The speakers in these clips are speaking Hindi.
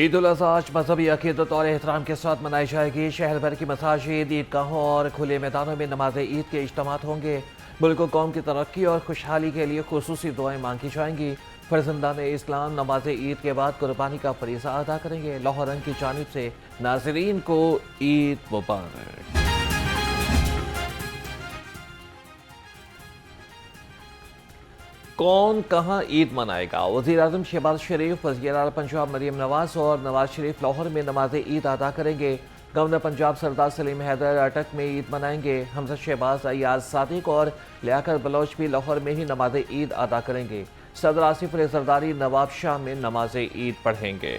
ईद उल अज़हा आज मजहबी अकीदत और एहतराम के साथ मनाई जाएगी। शहर भर की मसाजिद, ईदगाहों और खुले मैदानों में नमाज ईद के इज्तिमात होंगे। मुल्क व कौम की तरक्की और खुशहाली के लिए खुसूसी दुआएं मांगी जाएंगी। फर्जंदान इस्लाम नमाज ईद के बाद कुर्बानी का फरीज़ा अदा करेंगे। लाहौर रंग की जानिब से नाज़रीन को ईद मुबारक। कौन कहाँ ईद मनाएगा? वज़ीर आज़म शहबाज शरीफ, वज़ीर आला पंजाब मरीम नवाज और नवाज शरीफ लाहौर में नमाज ईद अदा करेंगे। गवर्नर पंजाब सरदार सलीम हैदर अटक में ईद मनाएंगे। हमजा शहबाज, अयाज सादिक और लियाकत बलोच भी लाहौर में ही नमाज ईद अदा करेंगे। सदर आसिफ अली जरदारी नवाब शाह में नमाज ईद पढ़ेंगे।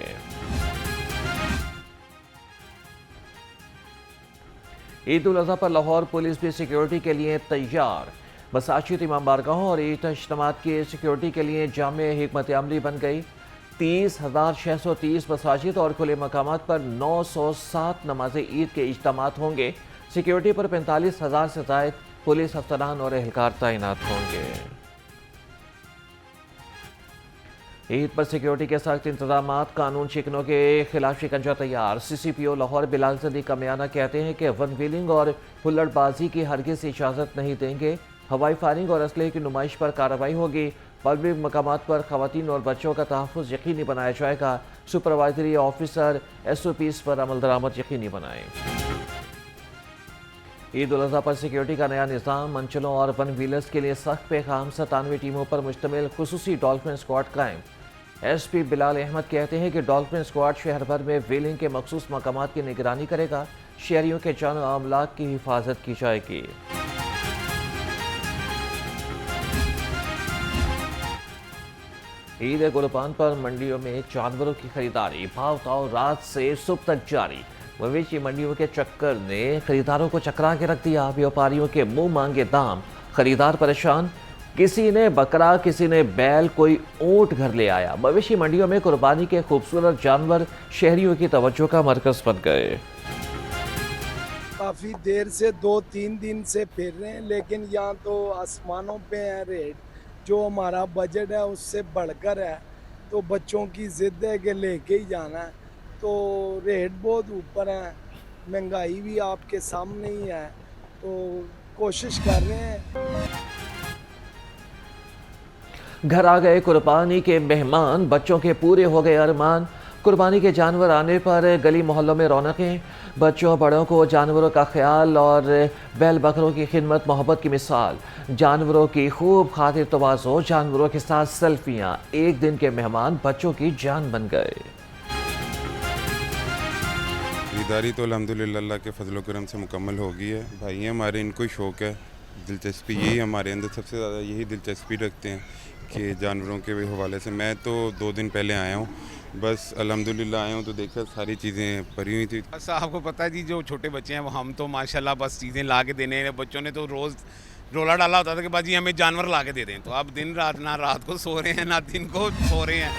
ईद उल अज़हा पर लाहौर पुलिस भी सिक्योरिटी के लिए तैयार। मसाजिद, इमाम बारगाहों और ईद इज्तिमात की सिक्योरिटी के लिए जामे हिकमत अमली बन गई। 30,630 मसाजिद और खुले मकामात पर 907 नमाज ईद के इज्तिमात होंगे। सिक्योरिटी पर 45,000 से ज़ायद पुलिस अफसरान और एहलकार तैनात होंगे। ईद पर सिक्योरिटी के सख्त इंतजाम, कानून शिकनों के खिलाफ शिकंजा तैयार। CCPO लाहौर बिलाल सदीक कमियाना कहते हैं कि वन व्हीलिंग और हुल्लड़बाजी की हरगिज़ इजाज़त नहीं देंगे। हवाई फायरिंग और असलहे की नुमाइश पर कार्रवाई होगी। पब्लिक मकामात पर खवातीन और बच्चों का तहफ़्फ़ुज़ यकीनी बनाया जाएगा। सुपरवाइजरी ऑफिसर SOPs पर अमल दरामद यकीनी बनाएं। ईद उल अज़हा पर सिक्योरिटी का नया निज़ाम, मंचलों और वन व्हीलर्स के लिए सख्त पैगाम। 97 टीमों पर मुश्तमिल खुसूसी डॉल्फिन स्क्वाड कायम। SP बिलाल अहमद कहते हैं कि डॉल्फिन स्क्वाड शहर भर में व्हीलिंग के मखसूस मकामात की निगरानी करेगा। शहरियों के जान और अमलाक की हिफाजत की जाएगी। ईद कुर्बान पर मंडियों में जानवरों की खरीदारी, भाव ताव रात से सुबह तक जारी। मवेशी मंडियों के चक्कर ने खरीदारों को चकरा के रख दिया। व्यापारियों के मुंह मांगे दाम, खरीदार परेशान। किसी ने बकरा, किसी ने बैल, कोई ऊंट घर ले आया। मवेशी मंडियों में कुर्बानी के खूबसूरत जानवर शहरियों की तवज्जो का मरकज बन गए। काफ़ी देर से 2-3 दिन से फिर रहे हैं, लेकिन यहाँ तो आसमानों पे है रेट। जो हमारा बजट है उससे बढ़कर है, तो बच्चों की ज़िद है कि लेके ही जाना है, तो रेट बहुत ऊपर है। महंगाई भी आपके सामने ही है, तो कोशिश कर रहे हैं। घर आ गए कुर्बानी के मेहमान, बच्चों के पूरे हो गए अरमान। कुर्बानी के जानवर आने पर गली मोहल्लों में रौनकें। बच्चों बड़ों को जानवरों का ख्याल और बैल बकरों की खिदमत मोहब्बत की मिसाल। जानवरों की खूब खातिर तवाज़ो, जानवरों के साथ सेल्फियाँ। एक दिन के मेहमान बच्चों की जान बन गए। खरीदारी तो अल्हम्दुलिल्लाह अल्लाह के फजल करम से मुकम्मल हो गई है। भाई हैं हमारे, इनको ही शौक़ है, दिलचस्पी यही हमारे अंदर सबसे ज़्यादा यही दिलचस्पी रखते हैं कि जानवरों के हवाले से। मैं तो 2 दिन पहले आया हूँ, बस अल्हम्दुलिल्लाह आया हूँ तो देखा सारी चीज़ें पड़ी हुई थी। बस आपको पता है जी, जो छोटे बच्चे हैं वो हम तो माशाल्लाह बस चीज़ें ला के देने हैं। बच्चों ने तो रोज़ रोला डाला होता था कि बाजी हमें जानवर ला के दे दें, तो अब दिन रात ना रात को सो रहे हैं ना दिन को सो रहे हैं।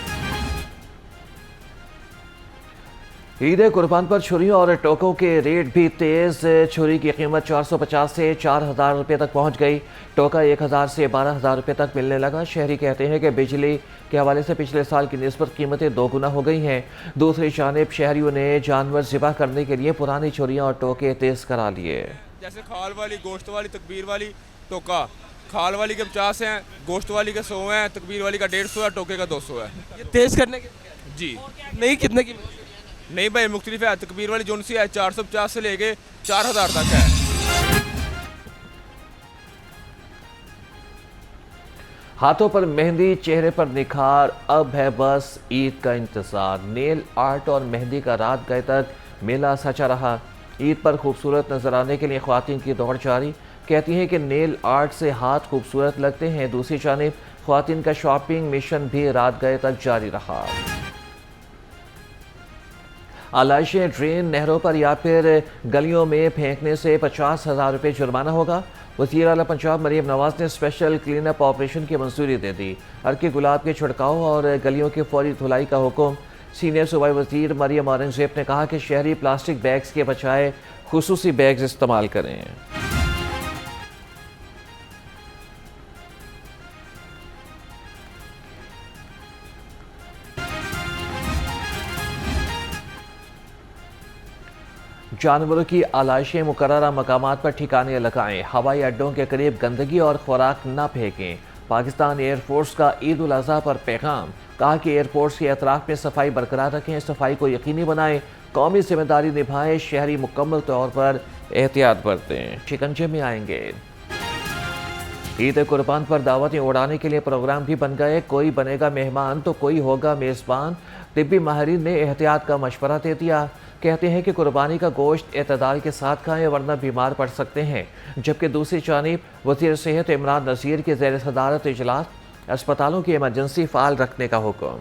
ईद कुर्बान पर छुरियों और टोकों के रेट भी तेज़। छुरी की कीमत 450 से 4,000 रुपये तक पहुंच गई। टोका 1,000 से 12,000 रुपये तक मिलने लगा। शहरी कहते हैं कि बिजली के हवाले से पिछले साल की निस्बत कीमतें 2 गुना हो गई हैं। दूसरी जानिब शहरियों ने जानवर ज़िबा करने के लिए पुरानी छुरियाँ और टोके तेज़ करा लिए। जैसे खाल वाली, गोश्त वाली, तकबीर वाली टोका। खाल वाली के 50 हैं, गोश्त वाली के 100 हैं, तकबीर वाली का 150 है, टोके का 200 है। ये तेज करने के जी नहीं, कितने की? नहीं भाई, मुख्तलिफ है। तकबीर वाली जोन सी है 450 से लेके 4,000 तक है। हाथों पर मेहंदी, चेहरे पर निखार, अब है बस ईद का इंतज़ार। नेल आर्ट और मेहंदी का रात गए तक मेला सचा रहा। ईद पर खूबसूरत नजर आने के लिए ख्वातीन की दौड़ जारी। कहती हैं कि नेल आर्ट से हाथ खूबसूरत लगते हैं। दूसरी जानिब ख्वातीन का शॉपिंग मिशन भी रात गए तक जारी रहा। आलाइशें ड्रेन, नहरों पर या फिर गलियों में फेंकने से 50,000 रुपये जुर्माना होगा। वज़ीर आला पंजाब मरीम नवाज ने स्पेशल क्लीन अप ऑपरेशन की मंजूरी दे दी। अर्के गुलाब के छिड़काव और गलियों की फौरी धुलाई का हुक्म। सीनियर सूबाई वज़ीर मरियम औरंगज़ेब ने कहा कि शहरी प्लास्टिक बैग्स के बजाय खुसूसी बैग्स इस्तेमाल करें। जानवरों की आलाइशें मुकर्ररा मकामात पर ठिकाने लगाएं, हवाई अड्डों के करीब गंदगी और खुराक न फेंकें। पाकिस्तान एयरफोर्स का ईद उल अजहा पर पैगाम, कहा कि एयरपोर्ट्स के अतराफ में सफाई बरकरार रखें, सफाई को यकीनी बनाएं, कौमी जिम्मेदारी निभाएं, शहरी मुकम्मल तौर पर एहतियात बरतें। शिकंजे में आएंगे। ईद कुर्बान पर दावतें उड़ाने के लिए प्रोग्राम भी बन गए, कोई बनेगा मेहमान तो कोई होगा मेज़बान। तिब्बी माहिरीन ने एहतियात का मशवरा दे दिया, कहते हैं कि कुर्बानी का गोश्त एतदाल के साथ खाएं वरना बीमार पड़ सकते हैं। जबकि दूसरी जानिब वज़ीर सेहत इमरान नज़ीर के ज़ेर सदारत इजलास अस्पतालों की इमरजेंसी फ़ाल रखने का हुक्म।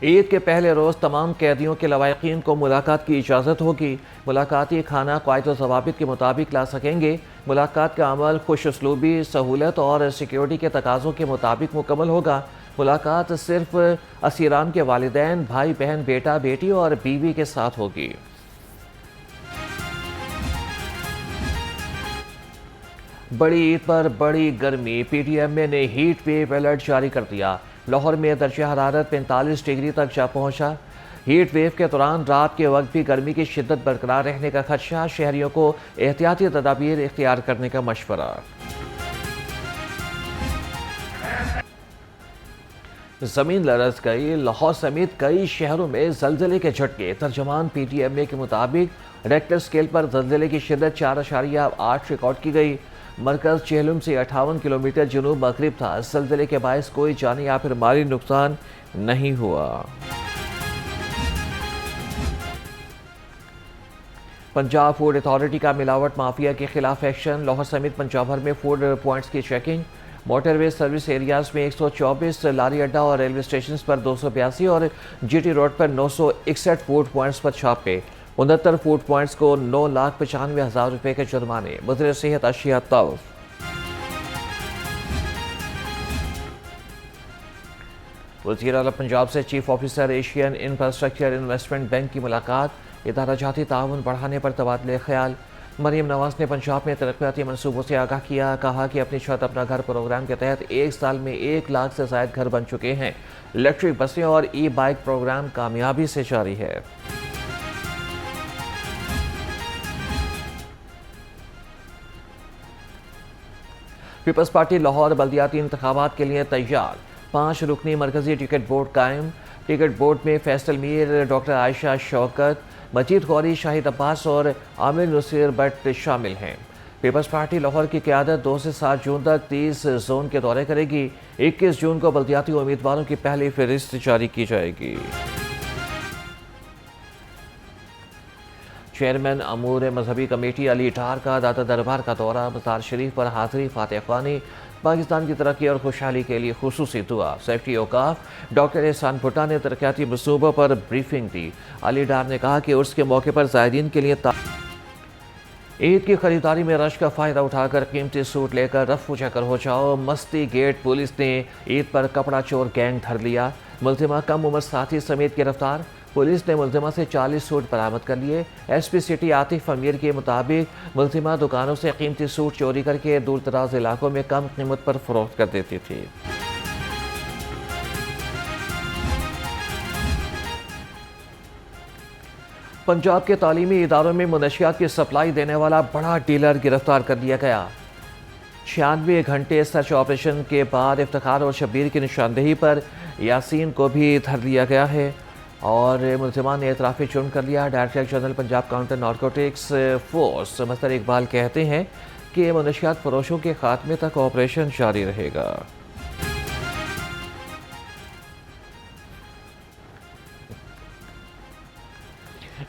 ईद के पहले रोज़ तमाम कैदियों के लवाकिन को मुलाकात की इजाज़त होगी। मुलाकाती खाना क़ायद व ज़वाबित के मुताबिक ला सकेंगे। मुलाकात का अमल खुश उसलूबी, सहूलत और सिक्योरिटी के तकाज़ों के मुताबिक मुकम्मल होगा। मुलाकात सिर्फ असीरान के वालिदैन, भाई बहन, बेटा बेटी और बीवी के साथ होगी। बड़ी ईद पर बड़ी गर्मी, PTMA ने हीट वेव अलर्ट जारी कर दिया। लाहौर में दर्जा हरारत 45 डिग्री तक जा पहुंचा। हीट वेव के दौरान रात के वक्त भी गर्मी की शिद्दत बरकरार रहने का खदशा, शहरियों को एहतियाती तदाबीर इख्तियार करने का मशवरा। जमीन लरस गई, लाहौर समेत कई शहरों में जलजले के झटके। तर्जमान PTMA के मुताबिक रेक्टर स्केल पर जलजले की शिद्दत 4.8 रिकॉर्ड की गई। मरकज चेहलुम से 58 किलोमीटर जनूब मगरिब था। जलजले के बायस कोई जानी या फिर माली नुकसान नहीं हुआ। पंजाब फूड अथॉरिटी का मिलावट माफिया के खिलाफ एक्शन। लाहौर समेत पंजाब भर में फूड पॉइंट्स की चेकिंग। मोटरवे सर्विस एरियाज में 124, लारी अड्डा और रेलवे स्टेशन पर 282 और GT रोड पर 961 फूड पॉइंट्स पर छापे। 69 फूड पॉइंट्स को 9,95,000 रुपये के जुर्माने। वज़ीर सेहत अशिया तल्फ। वज़ीर आला पंजाब से chief officer Asian infrastructure investment bank की मुलाकात। इदारा जाती ताउन बढ़ाने पर तबादले ख्याल। मरीम नवाज ने पंजाब में तरक्याती मनसूबों से आगाह किया, कहा कि अपनी छत अपना घर प्रोग्राम के तहत 1 साल में 1 लाख से ज़ायद घर बन चुके हैं। इलेक्ट्रिक बसें और ई-बाइक प्रोग्राम कामयाबी से जारी है। पीपल्स पार्टी लाहौर बल्दियाती इंतखाबात के लिए तैयार। 5 रुकनी मरकजी टिकट बोर्ड कायम। टिकट बोर्ड में फैसल मीर, डॉक्टर आयशा शौकत, मजीद गौरी, शाहिद अब्बास और आमिर नसीर भट्ट शामिल हैं। पीपल्स पार्टी लाहौर की क़यादत 2 से 7 जून तक 30 जोन के दौरे करेगी। 21 जून को बल्दियाती उम्मीदवारों की पहली फहरिस्त जारी की जाएगी। चेयरमैन अमूर मजहबी कमेटी अली डार का दाता दरबार का दौरा। मज़ार शरीफ पर हाज़री, फातिह ख़्वानी। पाकिस्तान की तरक्की और खुशहाली के लिए खुसूसी दुआ। सेक्रेटरी औकाफ डॉक्टर एहसान भुट्टा ने तरक्याती मनसूबों पर ब्रीफिंग दी। अली डार ने कहा कि उर्स के मौके पर ज़ायरीन के लिए ईद की खरीदारी में रश का फ़ायदा उठाकर कीमती सूट लेकर रफू चक्कर हो जाओ। मस्ती गेट पुलिस ने ईद पर कपड़ा चोर गैंग धर लिया। मुल्ज़िमा कम उम्र साथी समेत गिरफ्तार। पुलिस ने मुल्ज़िमा से 40 सूट बरामद कर लिए। SP सिटी आतिफ अमीर के मुताबिक मुल्ज़िमा दुकानों से कीमती सूट चोरी करके दूर दराज इलाकों में कम कीमत पर फरोख्त कर देती थी। पंजाब के तालीमी इदारों में मुनशियात की सप्लाई देने वाला बड़ा डीलर गिरफ्तार कर लिया गया। 96 घंटे सर्च ऑपरेशन के बाद इफ्तिखार और शब्बीर की निशानदेही पर यासीन को भी धर लिया गया है और मुल्ज़िमान ने एतराफ़ी जुर्म कर लिया। Director general Punjab counter narcotics force मस्तर इकबाल कहते हैं कि मुनशियात फरोशों के खात्मे तक ऑपरेशन जारी रहेगा।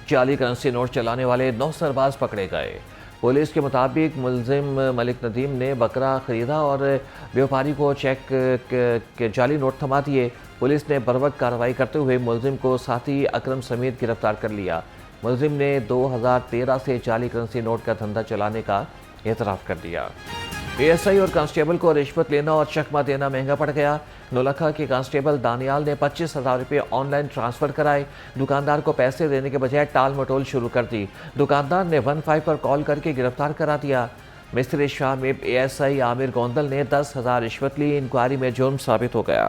जाली करेंसी नोट चलाने वाले 9 सरबाज पकड़े गए। पुलिस के मुताबिक मुल्जिम मलिक नदीम ने बकरा खरीदा और व्यापारी को चेक के जाली नोट थमा दिए। पुलिस ने बरवक्त कार्रवाई करते हुए मुल्जिम को साथी अकरम समेत गिरफ्तार कर लिया। मुल्जिम ने 2013 से जाली करेंसी नोट का धंधा चलाने का एतराफ़ कर दिया। ASI और कांस्टेबल को रिश्वत लेना और चकमा देना महंगा पड़ गया। नौलखा के कांस्टेबल दानियाल ने 25,000 रुपये ऑनलाइन ट्रांसफ़र कराए। दुकानदार को पैसे देने के बजाय टाल मटोल शुरू कर दी। दुकानदार ने 15 पर कॉल करके गिरफ्तार करा दिया। मिस्त्री शाह में ASI आमिर गोंदल ने 10,000 रिश्वत ली। इंक्वायरी में जुर्म साबित हो गया।